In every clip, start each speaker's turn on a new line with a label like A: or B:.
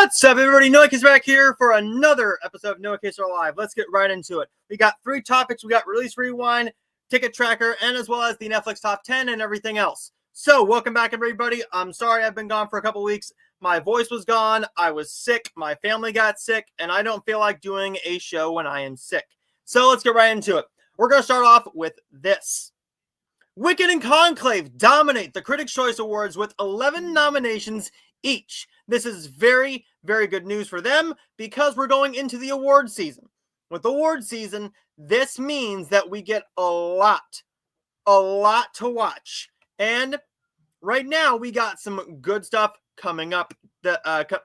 A: What's up, everybody? Noah Kaser back here for another episode of Noah Kaser Live. Let's get right into it. We got 3 topics. We got Release Rewind, Ticket Tracker, and as well as the Netflix Top 10 and everything else. So, welcome back, everybody. I'm sorry I've been gone for a couple weeks. My voice was gone. I was sick. My family got sick, and I don't feel like doing a show when I am sick. So, let's get right into it. We're going to start off with this. Wicked and Conclave dominate the Critics' Choice Awards with 11 nominations each. This is very, very good news for them because we're going into the award season. With award season, this means that we get a lot to watch. And right now, we got some good stuff coming up,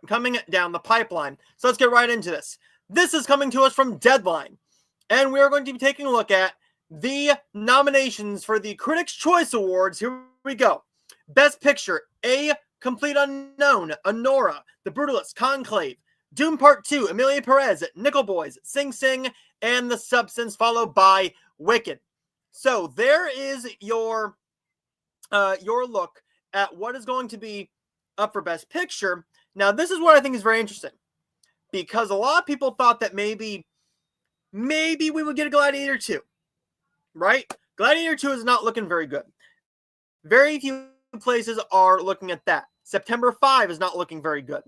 A: coming down the pipeline. So let's get right into this. This is coming to us from Deadline, and we are going to be taking a look at the nominations for the Critics' Choice Awards. Here we go. Best Picture, A Complete Unknown, Anora, The Brutalist, Conclave, Dune Part 2, Emilia Perez, Nickel Boys, Sing Sing, and The Substance, followed by Wicked. So there is your look at what is going to be up for Best Picture. Now, this is what I think is very interesting, because a lot of people thought that maybe we would get a Gladiator 2, right? Gladiator 2 is not looking very good. Very few places are looking at that. September 5 is not looking very good.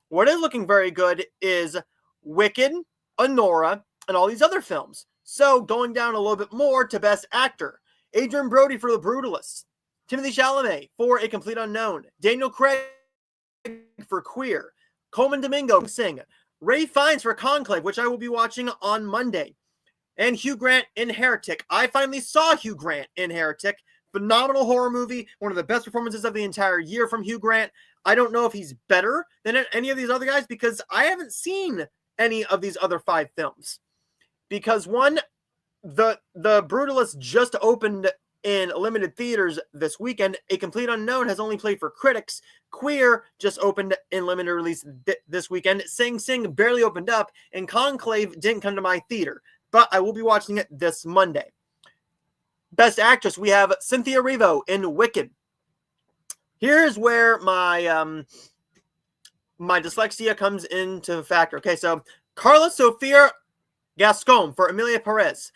A: What is looking very good is Wicked, Anora, and all these other films. So going down a little bit more to Best Actor, Adrian Brody for The Brutalist, Timothée Chalamet for A Complete Unknown, Daniel Craig for Queer, Coleman Domingo Sing, Ray Fiennes for Conclave, which I will be watching on Monday, and Hugh Grant in Heretic. I finally saw Hugh Grant in Heretic. Phenomenal horror movie. One of the best performances of the entire year from Hugh Grant. I don't know if he's better than any of these other guys because I haven't seen any of these other 5 films. Because one, the Brutalist just opened in limited theaters this weekend. A Complete Unknown has only played for critics. Queer just opened in limited release this weekend. Sing Sing barely opened up. And Conclave didn't come to my theater. But I will be watching it this Monday. Best Actress, we have Cynthia Erivo in Wicked. Here's where my my dyslexia comes into factor. Okay, so Carla Sofia Gascon for Emilia Perez.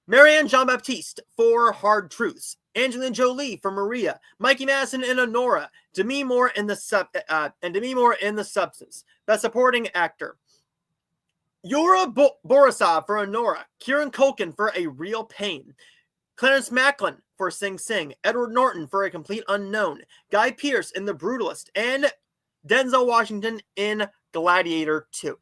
A: Marianne Jean-Baptiste for Hard Truths. Angelina Jolie for Maria. Mikey Madison in Anora. Demi Moore in the Substance. Best Supporting Actor. Yura Borisov for Anora, Kieran Culkin for A Real Pain, Clarence Macklin for Sing Sing, Edward Norton for A Complete Unknown, Guy Pearce in The Brutalist, and Denzel Washington in Gladiator 2.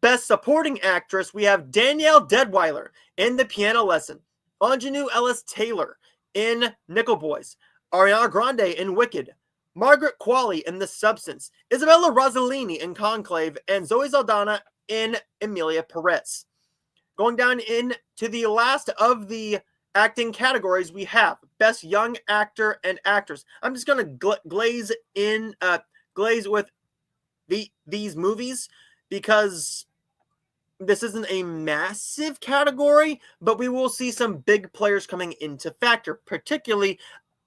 A: Best Supporting Actress, we have Danielle Deadwyler in The Piano Lesson, Anjanou Ellis-Taylor in Nickel Boys, Ariana Grande in Wicked, Margaret Qualley in The Substance, Isabella Rossellini in Conclave, and Zoe Saldana in Emilia Perez. Going down into the last of the acting categories, we have Best Young Actor and Actress. I'm just going to glaze with these movies because this isn't a massive category, but we will see some big players coming into factor, particularly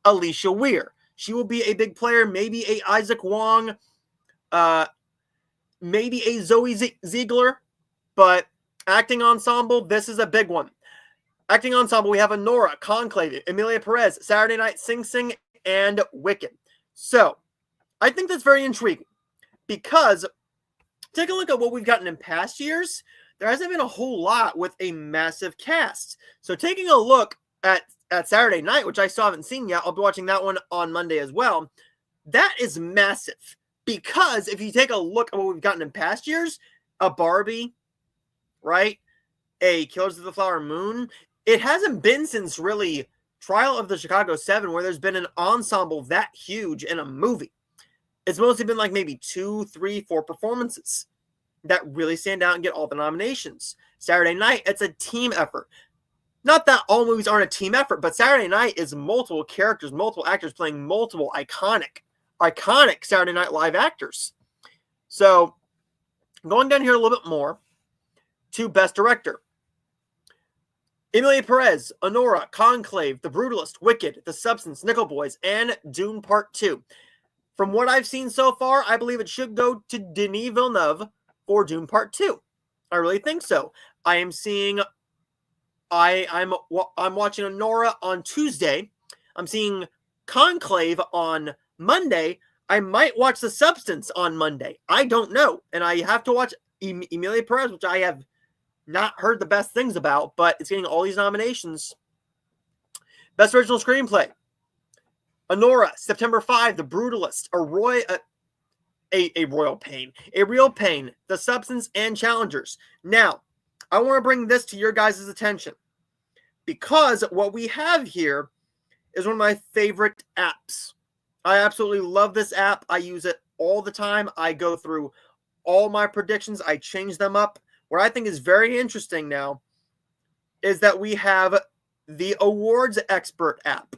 A: Alicia Weir. She will be a big player, maybe a Isaac Wong, maybe a Zoe Ziegler, but acting ensemble, this is a big one. Acting ensemble, we have Anora, Conclave, Emilia Perez, Saturday Night Sing Sing, and Wicked. So, I think that's very intriguing because take a look at what we've gotten in past years. There hasn't been a whole lot with a massive cast. So, taking a look at Saturday Night, which I still haven't seen yet, I'll be watching that one on Monday as well. That is massive. Because if you take a look at what we've gotten in past years, a Barbie, right? A Killers of the Flower Moon. It hasn't been since really Trial of the Chicago 7 where there's been an ensemble that huge in a movie. It's mostly been like maybe 2, 3, 4 performances that really stand out and get all the nominations. Saturday Night, it's a team effort. Not that all movies aren't a team effort, but Saturday Night is multiple characters, multiple actors playing multiple iconic Saturday Night Live actors. So, going down here a little bit more to Best Director. Emilia Perez, Anora, Conclave, The Brutalist, Wicked, The Substance, Nickel Boys, and Dune Part 2. From what I've seen so far, I believe it should go to Denis Villeneuve for Dune Part 2. I really think so. I am seeing... I'm watching Honora on Tuesday. I'm seeing Conclave on Monday. I might watch The Substance on Monday. I don't know. And I have to watch Emilia Perez, which I have not heard the best things about, but it's getting all these nominations. Best Original Screenplay. Honora, September 5, The Brutalist, a royal pain. A real pain. The Substance and Challengers. Now, I want to bring this to your guys' attention, because what we have here is one of my favorite apps. I absolutely love this app. I use it all the time. I go through all my predictions. I change them up. What I think is very interesting now is that we have the Awards Expert app.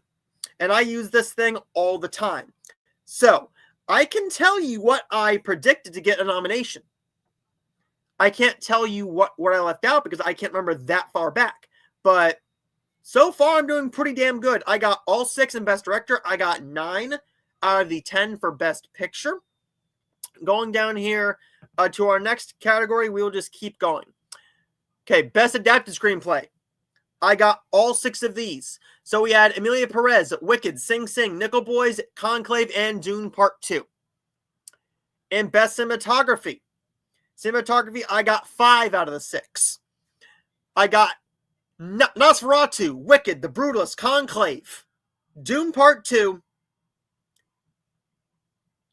A: And I use this thing all the time. So, I can tell you what I predicted to get a nomination. I can't tell you what I left out because I can't remember that far back. But so far, I'm doing pretty damn good. I got all 6 in Best Director. I got 9 out of the 10 for Best Picture. Going down here to our next category, we will just keep going. Okay, Best Adapted Screenplay. I got all 6 of these. So we had Emilia Perez, Wicked, Sing Sing, Nickel Boys, Conclave, and Dune Part 2. In Best Cinematography. Cinematography, I got 5 out of the 6. I got Nosferatu, Wicked, The Brutalist, Conclave, Dune Part 2,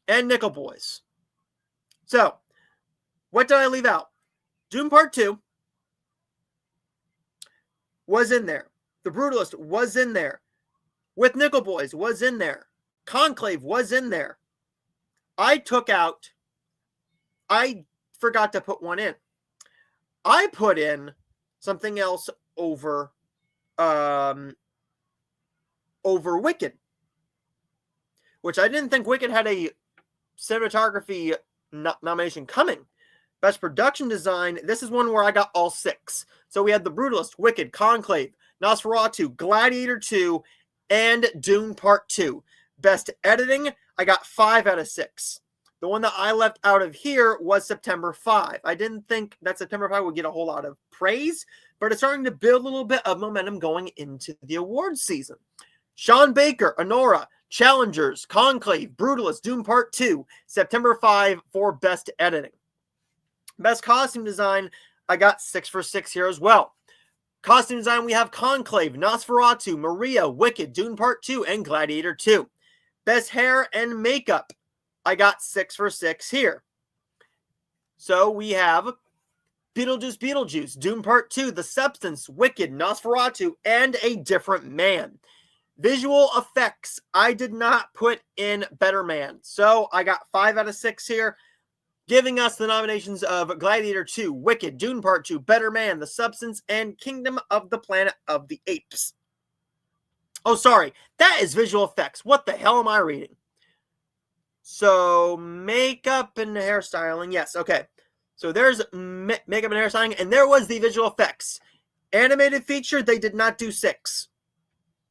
A: and Nickel Boys. So, what did I leave out? Dune Part 2 was in there. The Brutalist was in there. With Nickel Boys was in there. Conclave was in there. I forgot to put one in. I put in something else over Wicked, which I didn't think Wicked had a cinematography nomination coming. Best Production Design, this is one where I got all 6. So we had The Brutalist, Wicked, Conclave, Nosferatu, Gladiator 2, and Dune Part 2. Best Editing, I got 5 out of 6. The one that I left out of here was September 5. I didn't think that September 5 would get a whole lot of praise, but it's starting to build a little bit of momentum going into the awards season. Sean Baker, Honora, Challengers, Conclave, Brutalist, Dune Part 2, September 5 for Best Editing. Best Costume Design, I got 6 for 6 here as well. Costume Design, we have Conclave, Nosferatu, Maria, Wicked, Dune Part 2, and Gladiator 2. Best Hair and Makeup, I got 6 for 6 here. So we have Beetlejuice, Dune Part 2, The Substance, Wicked, Nosferatu, and A Different Man. Visual effects, I did not put in Better Man. So I got 5 out of 6 here, giving us the nominations of Gladiator 2, Wicked, Dune Part 2, Better Man, The Substance, and Kingdom of the Planet of the Apes. Oh, sorry. That is visual effects. What the hell am I reading? So, makeup and hairstyling. Yes, okay. So, there's makeup and hairstyling, and there was the visual effects. Animated feature, they did not do 6.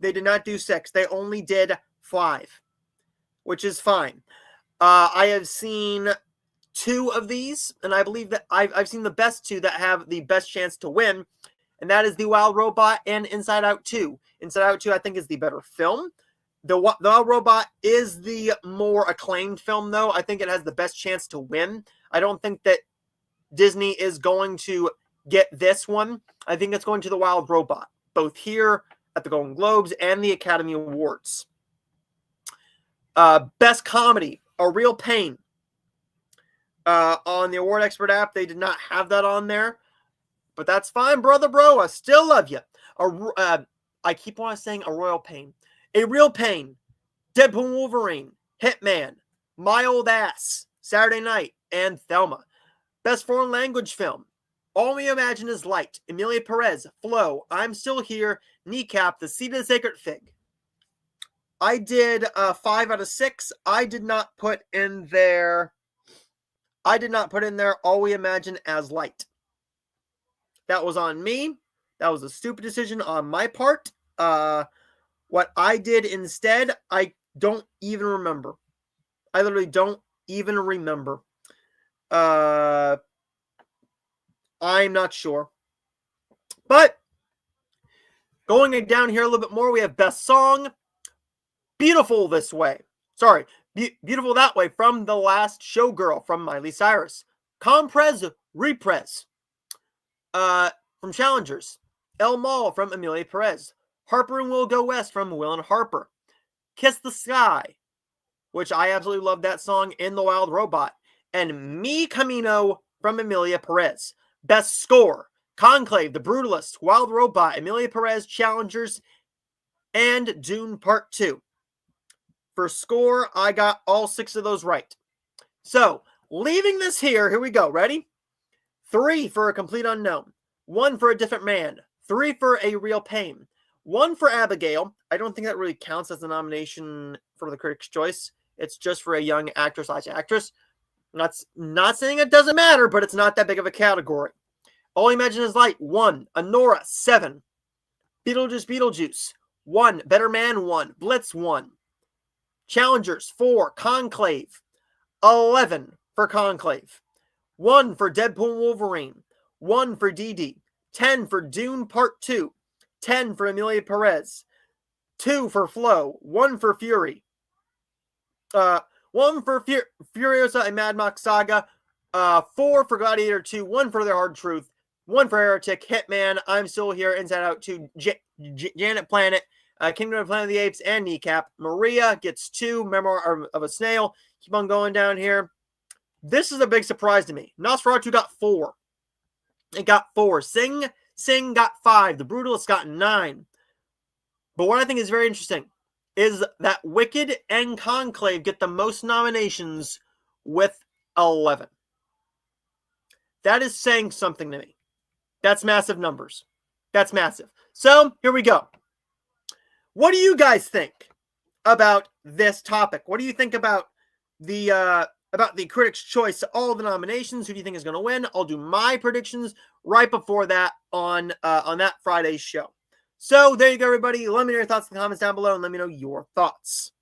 A: They did not do 6. They only did 5, which is fine. I have seen 2 of these, and I believe that I've seen the best 2 that have the best chance to win, and that is The Wild Robot and Inside Out 2. Inside Out 2, I think, is the better film. The Wild Robot is the more acclaimed film, though. I think it has the best chance to win. I don't think that Disney is going to get this one. I think it's going to The Wild Robot, both here at the Golden Globes and the Academy Awards. Best Comedy, A Real Pain. On the Award Expert app, they did not have that on there. But that's fine, brother, bro. I still love you. I keep on saying A Royal Pain. A Real Pain, Deadpool & Wolverine, Hitman, My Old Ass, Saturday Night, and Thelma. Best Foreign Language Film, All We Imagine Is Light, Emilia Perez, Flow, I'm Still Here, Kneecap, The Seed of the Sacred Fig. I did 5 out of 6. I did not put in there All We Imagine as Light. That was on me. That was a stupid decision on my part. What I did instead, I don't even remember. I literally don't even remember. I'm not sure. But going down here a little bit more, we have Best Song, Beautiful This Way. Sorry, Beautiful That Way from The Last Showgirl from Miley Cyrus. Comprez Reprez from Challengers. El Mal from Amelia Perez. Harper and Will Go West from Will and Harper. Kiss the Sky, which I absolutely love that song, in The Wild Robot. And Mi Camino from Amelia Perez. Best Score, Conclave, The Brutalist, Wild Robot, Amelia Perez, Challengers, and Dune Part 2. For score, I got all 6 of those right. So, leaving this here we go. Ready? 3 for A Complete Unknown. 1 for A Different Man. 3 for A Real Pain. 1 for Abigail. I don't think that really counts as a nomination for the Critics' Choice. It's just for a young actor/actress. Not saying it doesn't matter, but it's not that big of a category. All I Imagine Is Light, 1. Anora, 7. Beetlejuice, 1. Better Man, 1. Blitz, 1. Challengers, 4. Conclave, 11 for Conclave. 1 for Deadpool and Wolverine. 1 for Dee Dee. 10 for Dune Part 2. 10 for Amelia Perez. 2 for Flo. 1 for Fury. 1 for Furiosa and Mad Max Saga. 4 for Gladiator 2. 1 for The Hard Truth. 1 for Heretic. Hitman, I'm Still Here, Inside Out 2. Janet Planet. Kingdom of Planet of the Apes, and Kneecap. Maria gets 2. Memoir of a Snail. Keep on going down here. This is a big surprise to me. Nosferatu got 4. It got 4. Sing got 5. The Brutalist got 9. But what I think is very interesting is that Wicked and Conclave get the most nominations with 11. That is saying something to me. That's massive numbers. That's massive. So, here we go. What do you guys think about this topic? What do you think about the Critics' Choice? All the nominations. Who do you think is going to win? I'll do my predictions right before that on that Friday's show. So there you go, everybody. Let me know your thoughts in the comments down below, and let me know your thoughts.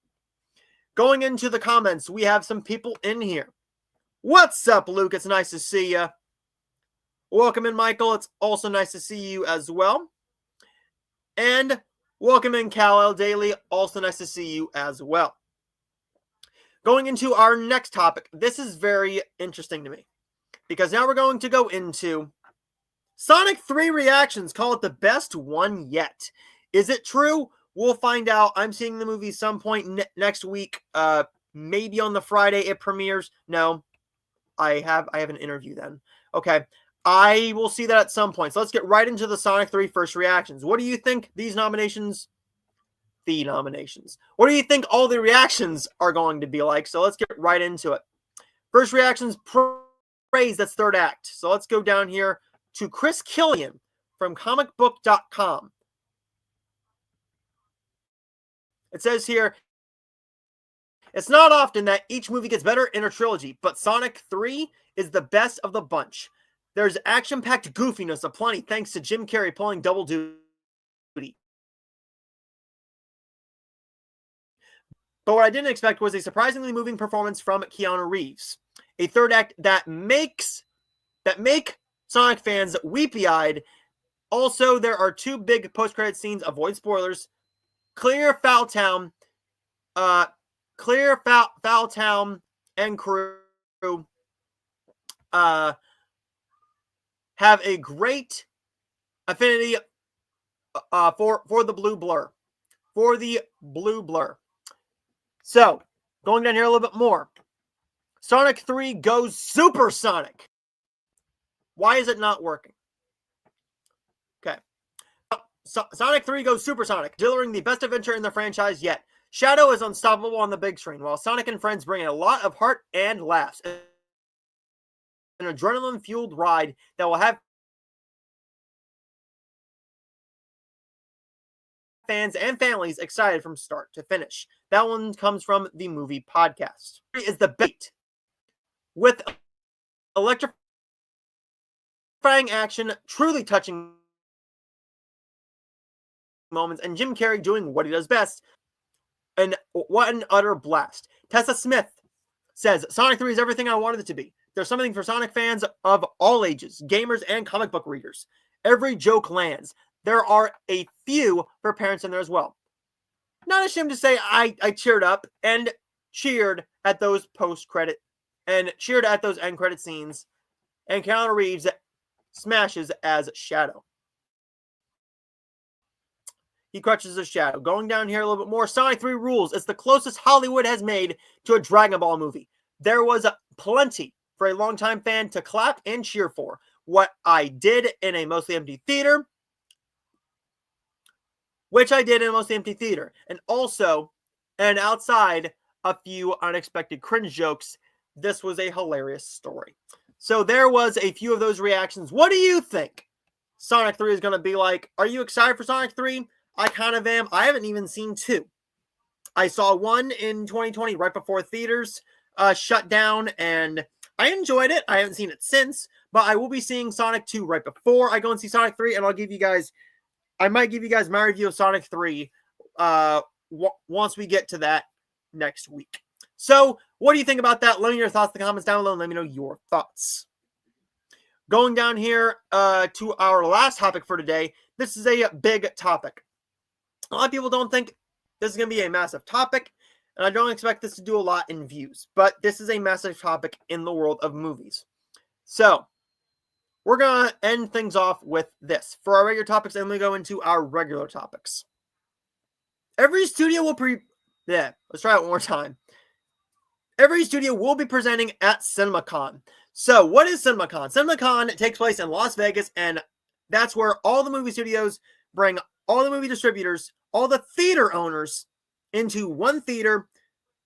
A: Going into the comments, we have some people in here. What's up, Luke? It's nice to see you. Welcome in, Michael. It's also nice to see you as well. And welcome in, Kal-El Daily. Also nice to see you as well. Going into our next topic. This is very interesting to me, because now we're going to go into Sonic 3 reactions. Call it the best one yet. Is it true? We'll find out. I'm seeing the movie some point next week. Maybe on the Friday it premieres. No, I have an interview then. Okay. I will see that at some point. So let's get right into the Sonic 3 first reactions. What do you think these nominations? The nominations. What do you think all the reactions are going to be like? So let's get right into it. First reactions, praise. That's third act. So let's go down here to Chris Killian from comicbook.com. It says here, it's not often that each movie gets better in a trilogy, but Sonic 3 is the best of the bunch. There's action-packed goofiness aplenty thanks to Jim Carrey pulling double duty. But what I didn't expect was a surprisingly moving performance from Keanu Reeves. A third act that make Sonic fans weepy-eyed. Also, there are 2 big post-credit scenes. Avoid spoilers. Clear Foul Town and crew have a great affinity for the blue blur. For the blue blur. So, going down here a little bit more. Sonic 3 goes supersonic. Why is it not working? Okay. Sonic 3 goes supersonic, delivering the best adventure in the franchise yet. Shadow is unstoppable on the big screen, while Sonic and Friends bring a lot of heart and laughs. An adrenaline-fueled ride that will have fans and families excited from start to finish. That one comes from the Movie Podcast. Is the bait with electrifying action, truly touching moments, and Jim Carrey doing what he does best. And what an utter blast. Tessa Smith says, Sonic 3 is everything I wanted it to be. There's something for Sonic fans of all ages, gamers and comic book readers. Every joke lands. There are a few for parents in there as well. Not ashamed to say I cheered up and cheered at those post-credit and cheered at those end credit scenes, and Keanu Reeves smashes as Shadow. He crutches as Shadow. Going down here a little bit more, Sonic 3 rules. It's the closest Hollywood has made to a Dragon Ball movie. There was plenty for a longtime fan to clap and cheer for. What I did in a mostly empty theater, and also, and outside a few unexpected cringe jokes, this was a hilarious story. So there was a few of those reactions. What do you think Sonic 3 is going to be like? Are you excited for Sonic 3? I kind of am. I haven't even seen 2. I saw 1 in 2020 right before theaters shut down, and I enjoyed it. I haven't seen it since, but I will be seeing Sonic 2 right before I go and see Sonic 3, and I might give you guys my review of Sonic 3 once we get to that next week. So, what do you think about that? Let me know your thoughts in the comments down below, and let me know your thoughts. Going down here to our last topic for today. This is a big topic. A lot of people don't think this is going to be a massive topic, and I don't expect this to do a lot in views, but this is a massive topic in the world of movies. So, we're going to end things off with this. For our regular topics, and we go into our regular topics. Every studio will let's try it one more time. Every studio will be presenting at CinemaCon. So, what is CinemaCon? CinemaCon takes place in Las Vegas, and that's where all the movie studios bring all the movie distributors, all the theater owners into one theater,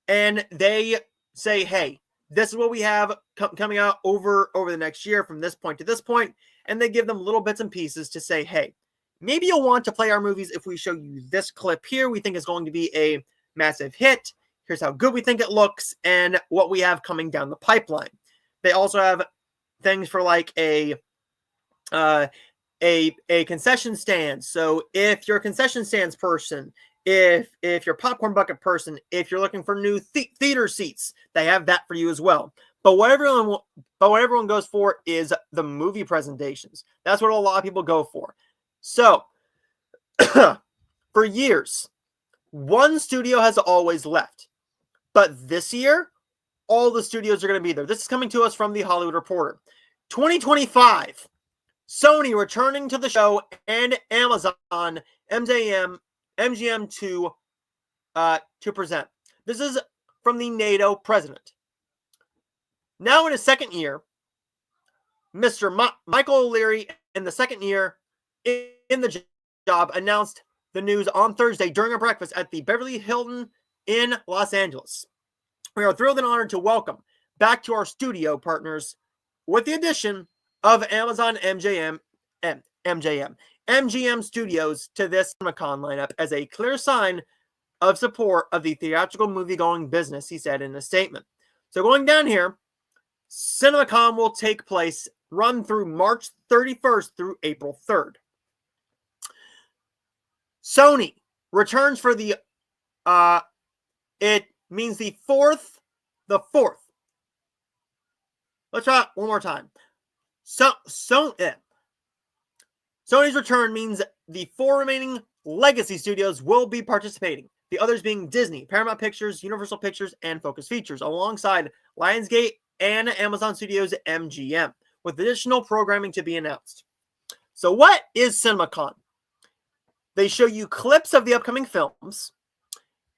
A: and they say, hey, this is what we have coming out over the next year from this point to this point, and they give them little bits and pieces to say, hey, maybe you'll want to play our movies if we show you this clip here. We think it's going to be a massive hit. Here's how good we think it looks and what we have coming down the pipeline. They also have things for like a concession stand. So if you're a concession stands person, if you're a popcorn bucket person, if you're looking for new theater seats, they have that for you as well. But what everyone goes for is the movie presentations. That's what a lot of people go for. So for years, one studio has always left. But this year, all the studios are going to be there. This is coming to us from the Hollywood Reporter. 2025, Sony returning to the show, and Amazon, MGM to present. This is from the NATO president. Now in his second year, Mr. Michael O'Leary, in the second year in the job, announced the news on Thursday during a breakfast at the Beverly Hilton in Los Angeles. We are thrilled and honored to welcome back to our studio partners with the addition of Amazon MGM Studios to this CinemaCon lineup as a clear sign of support of the theatrical movie-going business, he said in a statement. So going down here, CinemaCon will take place, run through March 31st through April 3rd. Sony returns for the, it means the fourth. Let's try it one more time. Sony's return means the 4 remaining legacy studios will be participating. The others being Disney, Paramount Pictures, Universal Pictures, and Focus Features, alongside Lionsgate and Amazon Studios MGM, with additional programming to be announced. So what is CinemaCon? They show you clips of the upcoming films,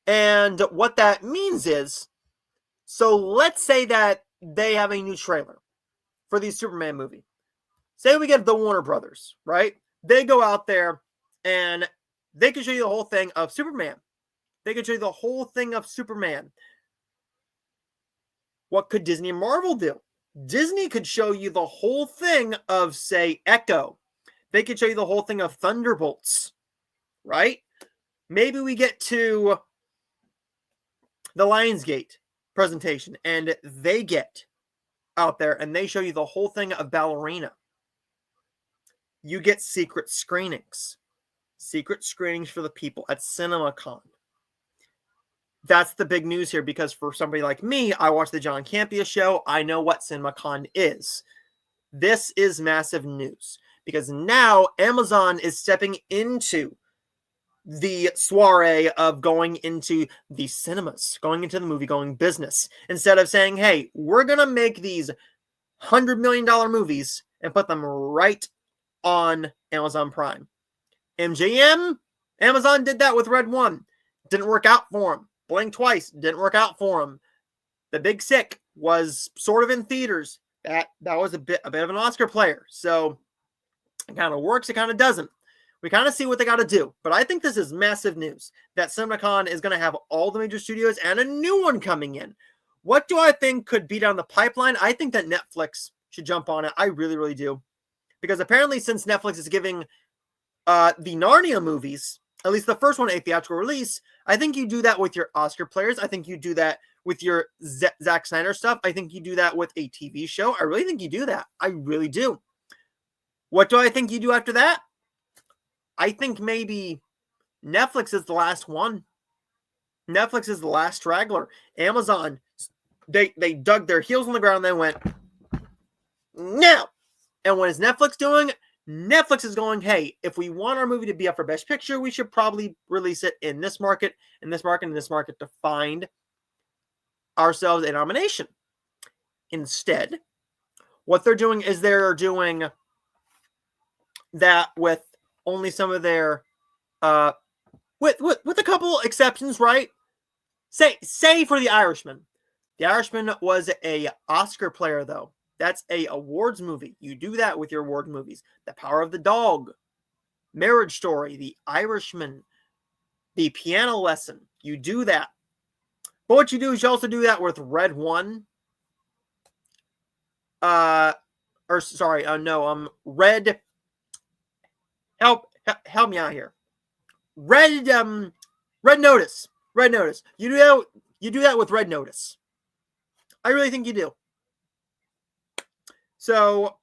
A: and what that means is, so let's say that they have a new trailer for the Superman movie. Say we get the Warner Brothers, right? They go out there and they can show you the whole thing of Superman. They can show you the whole thing of Superman. What could Disney and Marvel do? Disney could show you the whole thing of, say, Echo. They could show you the whole thing of Thunderbolts, right? Maybe we get to the Lionsgate presentation and they get out there and they show you the whole thing of Ballerina. You get secret screenings for the people at CinemaCon. that's the big news here, because for somebody like me, I watch the John Campea show. I know what CinemaCon is. This is massive news because now Amazon is stepping into the soiree of going into the cinemas, going into the movie-going business. Instead of saying, hey, we're going to make these $100 million movies and put them right on Amazon Prime. MGM, Amazon did that with Red One. Didn't work out for them. Blink Twice, didn't work out for them. The Big Sick was sort of in theaters. That was a bit of an Oscar player. So it kind of works, it kind of doesn't. We kind of see what they got to do. But I think this is massive news that CinemaCon is going to have all the major studios and a new one coming in. What do I think could be down the pipeline? I think that Netflix should jump on it. I really, really do. Because apparently since Netflix is giving the Narnia movies, at least the first one, a theatrical release, I think you do that with your Oscar players. I think you do that with your Zack Snyder stuff. I think you do that with a TV show. I really think you do that. I really do. What do I think you do after that? I think maybe Netflix is the last one. Netflix is the last straggler. Amazon, they dug their heels on the ground and they went, no. And what is Netflix doing? Netflix is going, hey, if we want our movie to be up for Best Picture, we should probably release it in this market, in this market, in this market to find ourselves a nomination. Instead, what they're doing is they're doing that with only some of their, with a couple exceptions, right? Say for The Irishman. The Irishman was a Oscar player, though. That's a awards movie. You do that with your award movies. The Power of the Dog, Marriage Story, The Irishman, The Piano Lesson. You do that. But what you do is you also do that with Red One. Red. Help me out here. Red Notice. Red Notice. You do that with Red Notice. I really think you do. So,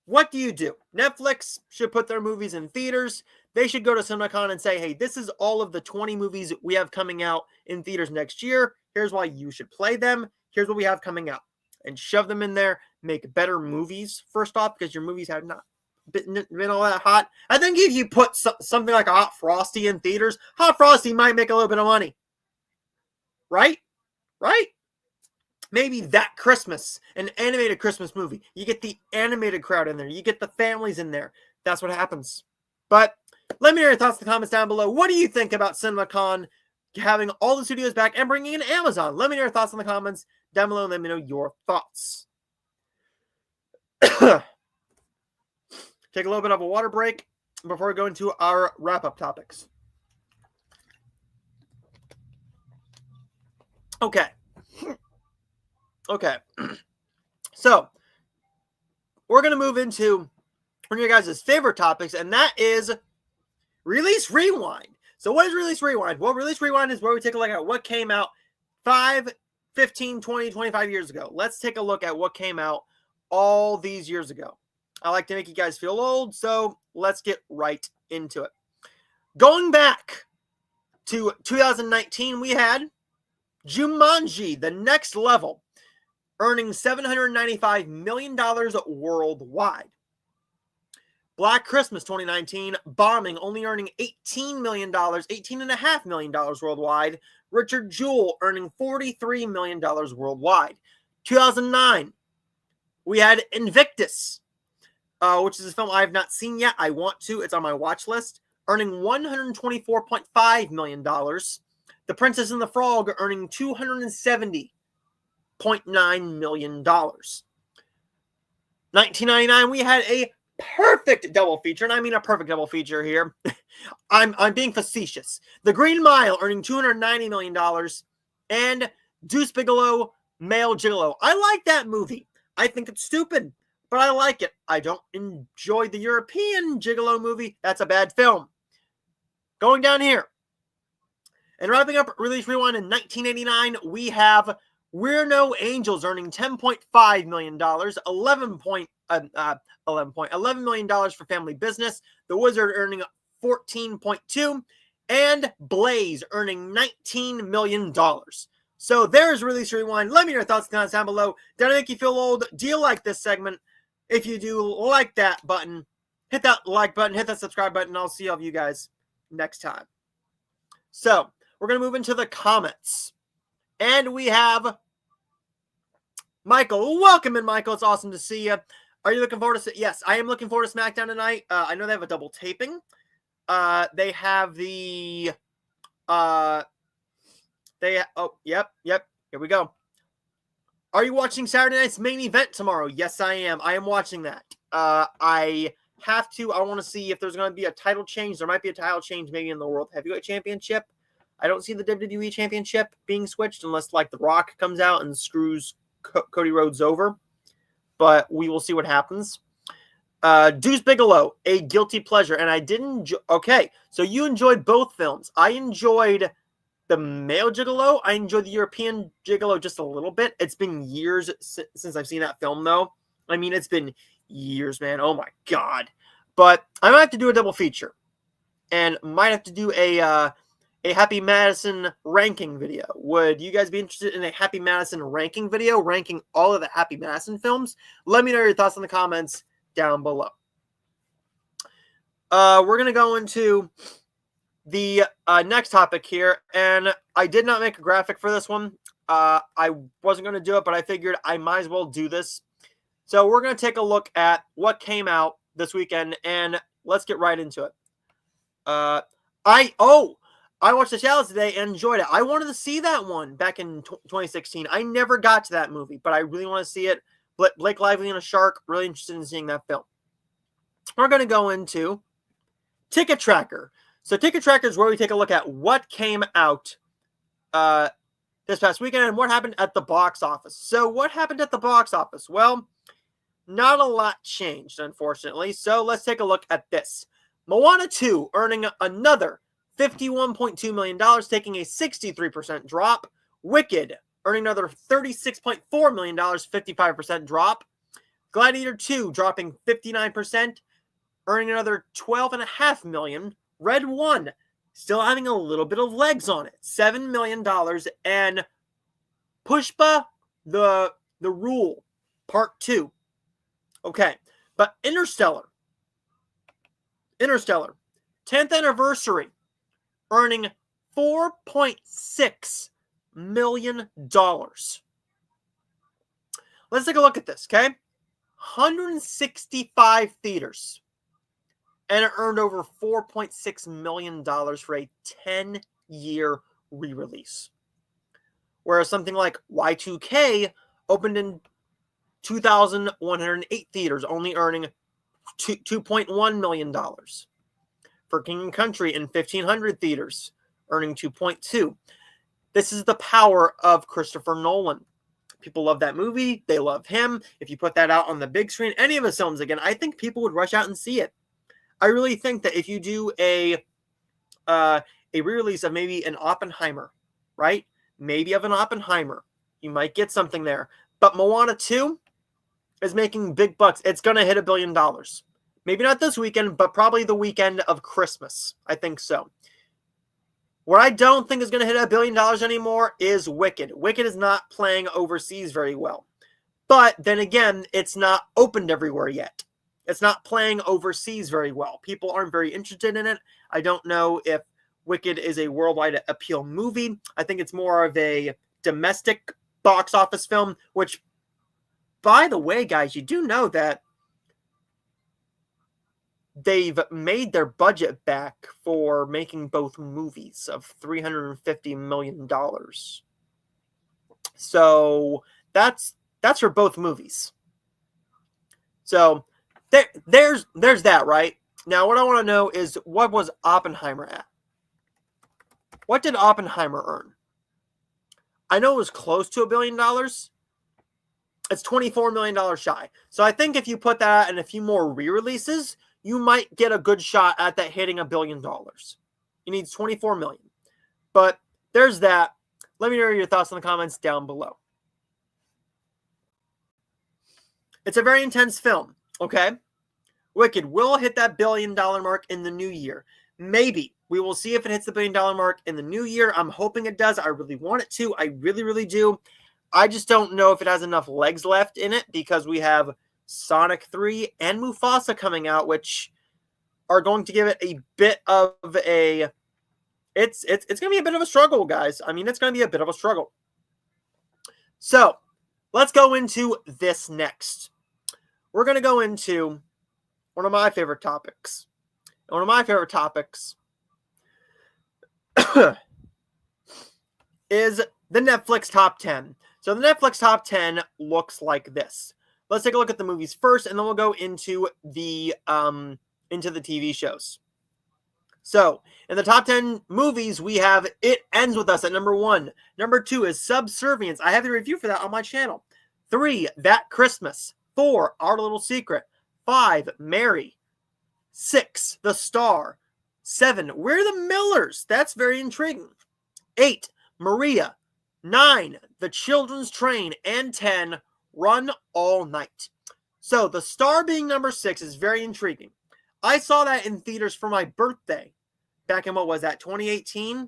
A: what do you do? Netflix should put their movies in theaters. They should go to CinemaCon and say, hey, this is all of the 20 movies we have coming out in theaters next year. Here's why you should play them. Here's what we have coming out. And shove them in there. Make better movies, first off, because your movies have not been all that hot. I think if you put something like a Hot Frosty in theaters, Hot Frosty might make a little bit of money. Right? Right? Maybe that Christmas, an animated Christmas movie. You get the animated crowd in there. You get the families in there. That's what happens. But let me know your thoughts in the comments down below. What do you think about CinemaCon having all the studios back and bringing in Amazon? Let me know your thoughts in the comments down below and let me know your thoughts. Take a little bit of a water break before we go into our wrap-up topics. Okay. So, we're going to move into one of your guys' favorite topics, and that is Release Rewind. So, what is Release Rewind? Well, Release Rewind is where we take a look at what came out 5, 15, 20, 25 years ago. Let's take a look at what came out all these years ago. I like to make you guys feel old, so let's get right into it. Going back to 2019, we had Jumanji, The Next Level, earning $795 million worldwide. Black Christmas 2019, bombing, only earning $18.5 million worldwide. Richard Jewell earning $43 million worldwide. 2009, we had Invictus, which is a film I have not seen yet. I want to. It's on my watch list, earning $124.5 million. The Princess and the Frog earning $270.9 million. 1999, we had a perfect double feature, and I mean a perfect double feature here. I'm being facetious. The Green Mile earning $290 million, and Deuce Bigalow, Male Gigolo. I like that movie. I think it's stupid, but I like it. I don't enjoy the European Gigolo movie. That's a bad film. Going down here. And wrapping up Release Rewind in 1989, we have We're No Angels earning $10.5 million, $11 million for Family Business. The Wizard earning $14.2 million. and Blaze earning $19 million. So there's Release Rewind. Let me know your thoughts in the comments down below. Did I make you feel old? Do you like this segment? If you do, like that button. Hit that like button. Hit that subscribe button. I'll see all of you guys next time. So we're going to move into the comments. And we have Michael. Welcome in, Michael. It's awesome to see you. Are you looking forward to... Yes, I am looking forward to SmackDown tonight. I know they have a double taping. They have the... Oh, yep. Here we go. Are you watching Saturday night's main event tomorrow? Yes, I am. I am watching that. I have to. I want to see if there's going to be a title change. There might be a title change maybe in the World Heavyweight Championship. I don't see the WWE Championship being switched unless, like, The Rock comes out and screws Cody Rhodes over. But we will see what happens. Deuce Bigelow, a guilty pleasure. And I didn't... Okay, so you enjoyed both films. I enjoyed the male Gigolo. I enjoyed the European Gigolo just a little bit. It's been years since I've seen that film, though. I mean, it's been years, man. Oh, my God. But I might have to do a double feature. And might have to do a Happy Madison ranking video. Would you guys be interested in a Happy Madison ranking video, ranking all of the Happy Madison films? Let me know your thoughts in the comments down below. We're going to go into the next topic here, and I did not make a graphic for this one. I wasn't going to do it, but I figured I might as well do this. So we're going to take a look at what came out this weekend, and let's get right into it. I watched The Shallows today and enjoyed it. I wanted to see that one back in 2016. I never got to that movie, but I really want to see it. Blake Lively and a shark. Really interested in seeing that film. We're going to go into Ticket Tracker. So Ticket Tracker is where we take a look at what came out this past weekend and what happened at the box office. So what happened at the box office? Well, not a lot changed, unfortunately. So let's take a look at this. Moana 2 earning another $51.2 million, taking a 63% drop. Wicked earning another $36.4 million, 55% drop. Gladiator 2 dropping 59%, earning another $12.5 million. Red 1 still having a little bit of legs on it, $7 million. And Pushpa, the Rule, Part 2. Okay, but Interstellar, 10th anniversary, earning $4.6 million. Let's take a look at this, okay? 165 theaters. And it earned over $4.6 million for a 10-year re-release. Whereas something like Y2K opened in 2,108 theaters, only earning $2.1 million. For King and Country in 1,500 theaters, earning 2.2. This is the power of Christopher Nolan. People love that movie. They love him. If you put that out on the big screen, any of his films again, I think people would rush out and see it. I really think that if you do a re-release of maybe an Oppenheimer, right? Maybe of an Oppenheimer, you might get something there. But Moana 2 is making big bucks. It's going to hit $1 billion. Maybe not this weekend, but probably the weekend of Christmas. I think so. What I don't think is going to hit $1 billion anymore is Wicked. Wicked is not playing overseas very well. But then again, it's not opened everywhere yet. It's not playing overseas very well. People aren't very interested in it. I don't know if Wicked is a worldwide appeal movie. I think it's more of a domestic box office film, which, by the way, guys, you do know that they've made their budget back for making both movies of $350 million. So that's for both movies. So there's that, right? Now, what I want to know is, what was Oppenheimer at? What did Oppenheimer earn? I know it was close to $1 billion. It's $24 million shy. So I think if you put that and a few more re-releases, you might get a good shot at that hitting $1 billion. You need $24 million. But there's that. Let me know your thoughts in the comments down below. It's a very intense film, okay? Wicked will hit that $1 billion mark in the new year. Maybe. We will see if it hits the $1 billion mark in the new year. I'm hoping it does. I really want it to. I really, really do. I just don't know if it has enough legs left in it because we have Sonic 3 and Mufasa coming out, which are going to give it a bit of a... It's going to be a bit of a struggle, guys. I mean, it's going to be a bit of a struggle. So, let's go into this next. We're going to go into one of my favorite topics. One of my favorite topics is the Netflix Top 10. So, the Netflix Top 10 looks like this. Let's take a look at the movies first, and then we'll go into the TV shows. So, in the top 10 movies, we have It Ends With Us at number 1. Number 2 is Subservience. I have the review for that on my channel. 3, That Christmas. 4, Our Little Secret. 5, Mary. 6, The Star. 7, We're the Millers. That's very intriguing. 8, Maria. 9, The Children's Train. And 10, Run All Night. So, The Star being number 6 is very intriguing. I saw that in theaters for my birthday back in, what was that, 2018?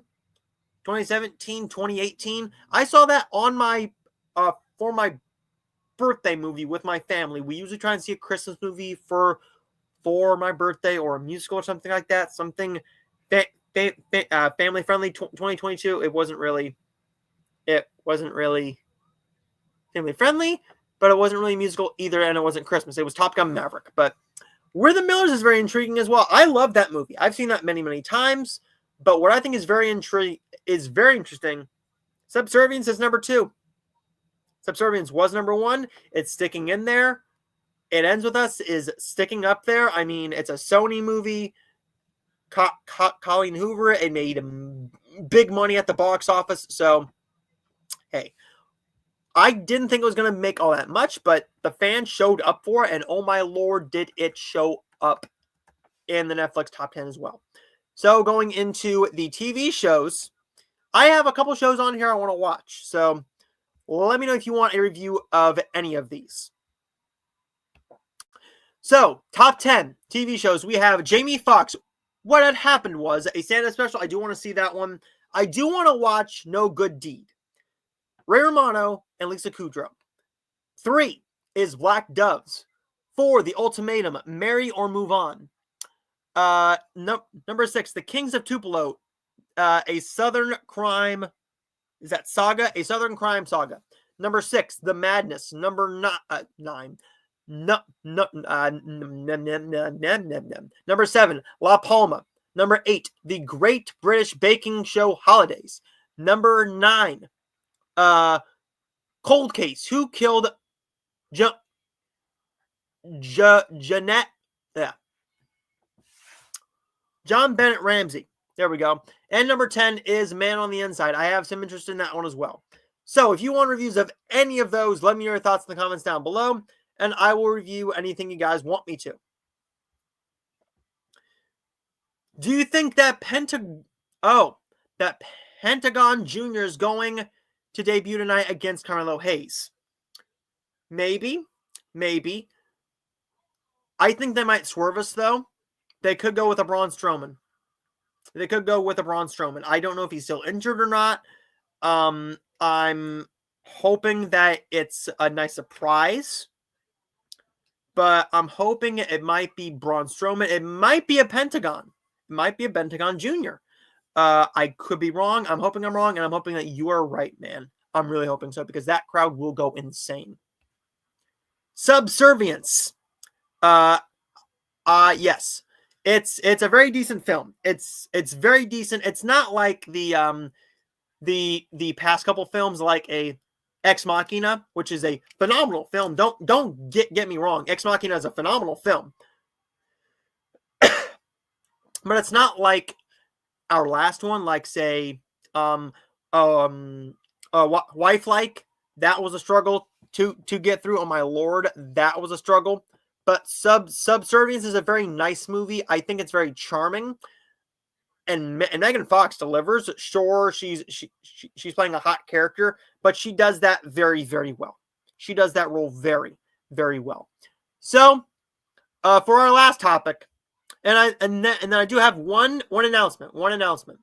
A: 2017, 2018? I saw that on my, for my birthday movie with my family. We usually try and see a Christmas movie for my birthday or a musical or something like that. Something family friendly. 2022, it wasn't really family friendly, but it wasn't really musical either, and it wasn't Christmas. It was Top Gun Maverick, but We're the Millers is very intriguing as well. I love that movie. I've seen that many, many times. But what I think is very interesting, Subservience is number 2. Subservience was number 1. It's sticking in there. It Ends With Us is sticking up there. I mean, it's a Sony movie. Colleen Hoover. It made big money at the box office. So, hey. I didn't think it was going to make all that much, but the fans showed up for it, and oh my lord, did it show up in the Netflix Top 10 as well. So going into the TV shows, I have a couple shows on here I want to watch. So let me know if you want a review of any of these. So, Top 10 TV shows. We have Jamie Foxx. What Had Happened Was a Santa special. I do want to see that one. I do want to watch No Good Deed. Ray Romano and Lisa Kudrow. 3 is Black Doves. 4, The Ultimatum, Marry or Move On. Number 6, The Kings of Tupelo, a Southern crime. Is that saga? A Southern crime saga. Number 6, The Madness. Number 9. Number 7, La Palma. Number 8, The Great British Baking Show Holidays. Number 9, Cold Case. Who killed Jeanette? Yeah. John Bennett Ramsey. There we go. And number 10 is Man on the Inside. I have some interest in that one as well. So if you want reviews of any of those, let me know your thoughts in the comments down below, and I will review anything you guys want me to. Do you think that Pentagon Jr. is going to debut tonight against Carmelo Hayes? Maybe. I think they might swerve us, though. They could go with a Braun Strowman. I don't know if he's still injured or not. I'm hoping that it's a nice surprise. But I'm hoping it might be Braun Strowman. It might be a Pentagon. It might be a Pentagon Jr. I could be wrong. I'm hoping I'm wrong, and I'm hoping that you are right, man. I'm really hoping so, because that crowd will go insane. Subservience. Yes. It's a very decent film. It's very decent. It's not like the past couple films, like a Ex Machina, which is a phenomenal film. Don't get me wrong. Ex Machina is a phenomenal film. But it's not like our last one, like say Wife-like. That was a struggle to get through. Oh my lord, that was a struggle. But Subservience is a very nice movie. I think it's very charming. And Megan Fox delivers. Sure, she's playing a hot character, but she does that very, very well. She does that role very, very well. So, for our last topic, And then I do have one announcement.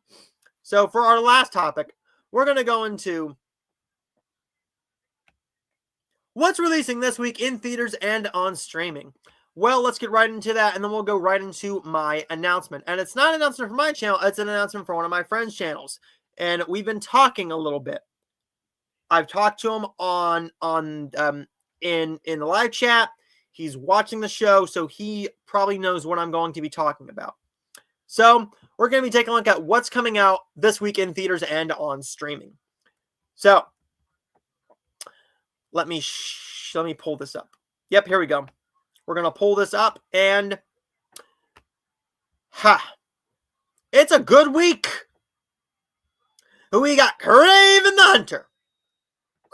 A: So for our last topic, we're going to go into what's releasing this week in theaters and on streaming. Well, let's get right into that, and then we'll go right into my announcement. And it's not an announcement for my channel, it's an announcement for one of my friends' channels. And we've been talking a little bit. I've talked to him in the live chat. He's watching the show, so he probably knows what I'm going to be talking about. So we're going to be taking a look at what's coming out this week in theaters and on streaming. So let me pull this up. Yep, here we go. We're going to pull this up, and it's a good week. We got Kraven the Hunter.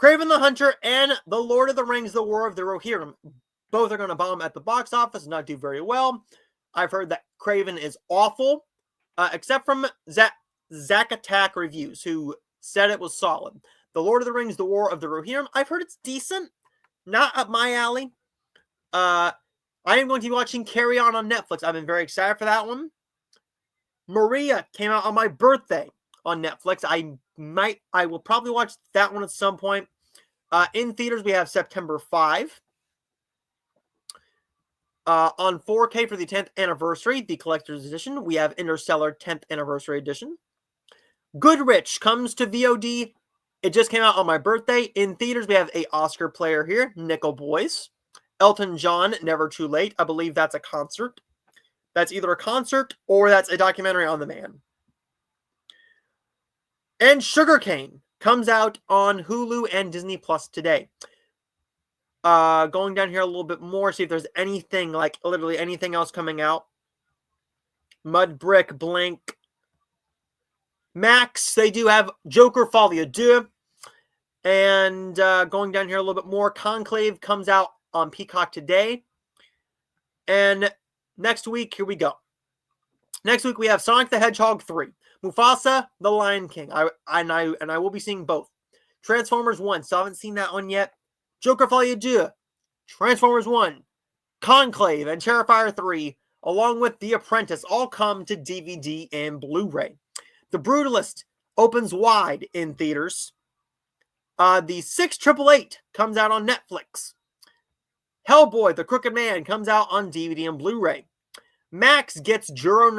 A: Kraven the Hunter and The Lord of the Rings, The War of the Rohirrim. Both are going to bomb at the box office, not do very well. I've heard that Kraven is awful, except from Zack Attack Reviews, who said it was solid. The Lord of the Rings, The War of the Rohirrim, I've heard it's decent. Not up my alley. I am going to be watching Carry On Netflix. I've been very excited for that one. Maria came out on my birthday on Netflix. I will probably watch that one at some point. In theaters, we have September 5. On 4K for the 10th anniversary, the collector's edition, we have Interstellar 10th anniversary edition. Goodrich comes to VOD. It just came out on my birthday. In theaters, we have a Oscar player here, Nickel Boys. Elton John, Never Too Late. I believe that's a concert. That's either a concert or that's a documentary on the man. And Sugarcane comes out on Hulu and Disney Plus today. Going down here a little bit more, see if there's anything, like literally anything else coming out. Mudbrick, Blink, Max, they do have Joker Folie à Deux. And going down here a little bit more, Conclave comes out on Peacock today. And next week, here we go. Next week we have Sonic the Hedgehog 3, Mufasa, The Lion King. I will be seeing both. Transformers 1, still haven't seen that one yet. Joker Folie à Deux, Transformers 1, Conclave, and Terrifier 3, along with The Apprentice, all come to DVD and Blu-ray. The Brutalist opens wide in theaters. The 6888 comes out on Netflix. Hellboy, The Crooked Man comes out on DVD and Blu-ray. Max gets Juror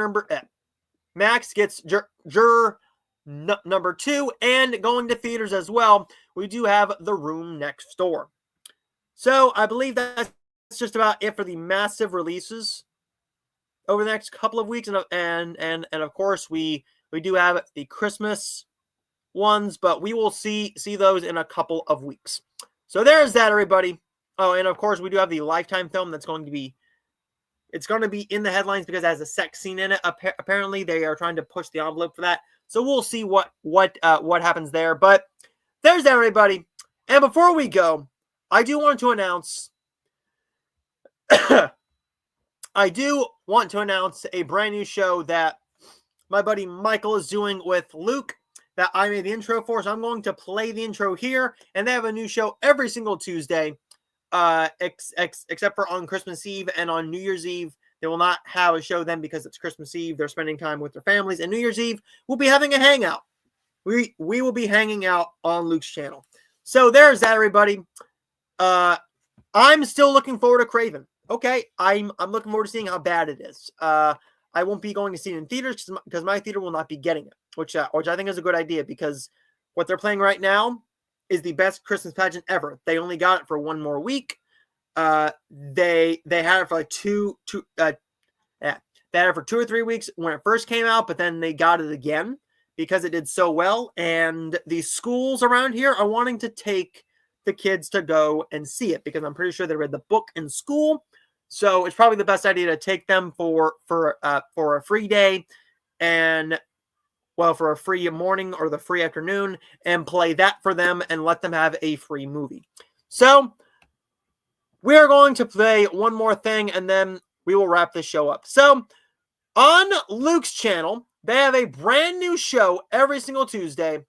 A: number 2, and going to theaters as well, we do have The Room Next Door. So I believe that's just about it for the massive releases over the next couple of weeks, and of course we do have the Christmas ones, but we will see those in a couple of weeks. So there's that, everybody. Oh, and of course we do have the Lifetime film that's going to be in the headlines because it has a sex scene in it. Apparently they are trying to push the envelope for that. So we'll see what happens there. But there's that, everybody. And before we go, I do want to announce a brand new show that my buddy Michael is doing with Luke that I made the intro for. So I'm going to play the intro here. And they have a new show every single Tuesday, except for on Christmas Eve and on New Year's Eve. They will not have a show then because it's Christmas Eve. They're spending time with their families. And New Year's Eve, we'll be having a hangout. We will be hanging out on Luke's channel. So there's that, everybody. I'm still looking forward to Kraven. Okay, I'm looking forward to seeing how bad it is. I won't be going to see it in theaters because my theater will not be getting it, which I think is a good idea because what they're playing right now is the best Christmas pageant ever. They only got it for one more week. They had it for like they had it for 2 or 3 weeks when it first came out, but then they got it again because it did so well. And the schools around here are wanting to take the kids to go and see it because I'm pretty sure they read the book in school. So it's probably the best idea to take them for a free day and, well, for a free morning or the free afternoon and play that for them and let them have a free movie. So we are going to play one more thing and then we will wrap this show up. So on Luke's channel, they have a brand new show every single Tuesday.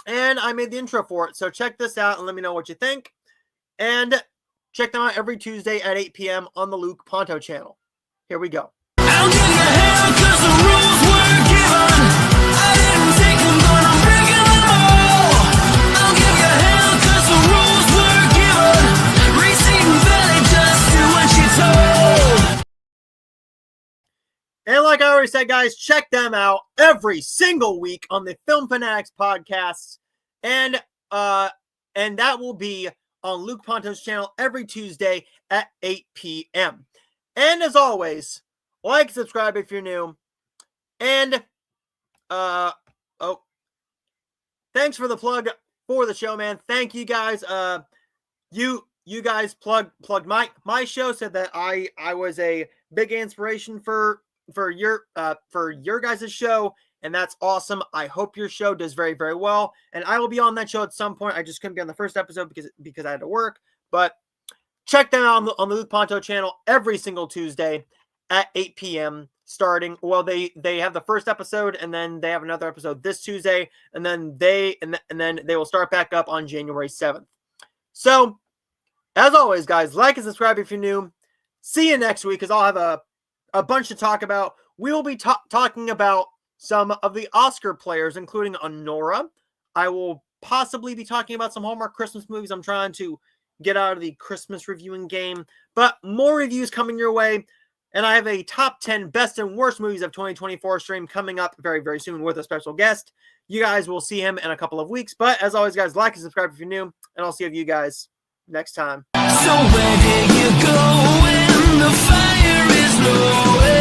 A: And I made the intro for it. So check this out and let me know what you think. And check them out every Tuesday at 8 p.m. on the Luke Ponto channel. Here we go.
B: I'll give you hell 'cause the rules were given. I didn't take them, but I'm breaking them all. I'll give you hell 'cause the rules were given. Racing Valley, just do what you're told.
A: And like I already said, guys, check them out every single week on the Film Fanatics podcasts. And that will be on Luke Ponto's channel every Tuesday at 8 p.m. And as always, like, subscribe if you're new. And thanks for the plug for the show, man. Thank you guys. You guys plugged my show, said that I was a big inspiration for your guys' show, and that's awesome. I hope your show does very, very well, and I will be on that show at some point. I just couldn't be on the first episode because I had to work, but check them out on the Luke Ponto channel every single Tuesday at 8 p.m. starting. Well, they have the first episode, and then they have another episode this Tuesday, and then they will start back up on January 7th. So, as always, guys, like and subscribe if you're new. See you next week, because I'll have a bunch to talk about. We will be talking about some of the Oscar players, including Honora. I will possibly be talking about some Hallmark Christmas movies. I'm trying to get out of the Christmas reviewing game, but more reviews coming your way. And I have a top 10 best and worst movies of 2024 stream coming up very, very soon with a special guest. You guys will see him in a couple of weeks. But as always, guys, like and subscribe if you're new, and I'll see you guys next time.
B: So where do you go when the fire is low?